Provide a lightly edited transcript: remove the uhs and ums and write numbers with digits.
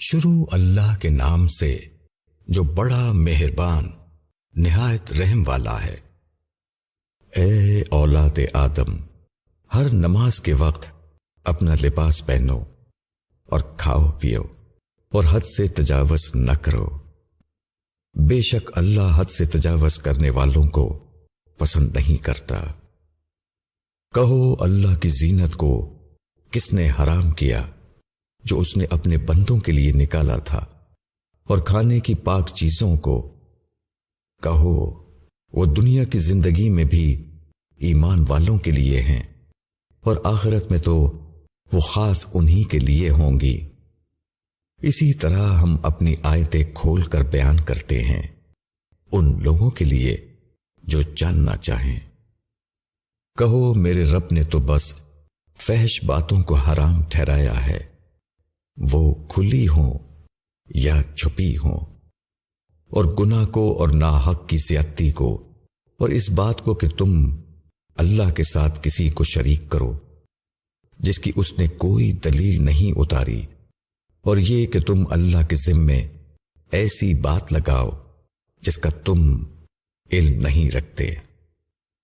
شروع اللہ کے نام سے جو بڑا مہربان نہایت رحم والا ہے۔ اے اولاد آدم، ہر نماز کے وقت اپنا لباس پہنو اور کھاؤ پیو اور حد سے تجاوز نہ کرو، بے شک اللہ حد سے تجاوز کرنے والوں کو پسند نہیں کرتا۔ کہو اللہ کی زینت کو کس نے حرام کیا جو اس نے اپنے بندوں کے لیے نکالا تھا، اور کھانے کی پاک چیزوں کو کہو وہ دنیا کی زندگی میں بھی ایمان والوں کے لیے ہیں، اور آخرت میں تو وہ خاص انہی کے لیے ہوں گی۔ اسی طرح ہم اپنی آیتیں کھول کر بیان کرتے ہیں ان لوگوں کے لیے جو جاننا چاہیں۔ کہو میرے رب نے تو بس فحش باتوں کو حرام ٹھہرایا ہے، وہ کھلی ہوں یا چھپی ہوں، اور گناہ کو اور ناحق کی زیادتی کو، اور اس بات کو کہ تم اللہ کے ساتھ کسی کو شریک کرو جس کی اس نے کوئی دلیل نہیں اتاری، اور یہ کہ تم اللہ کے ذمے ایسی بات لگاؤ جس کا تم علم نہیں رکھتے۔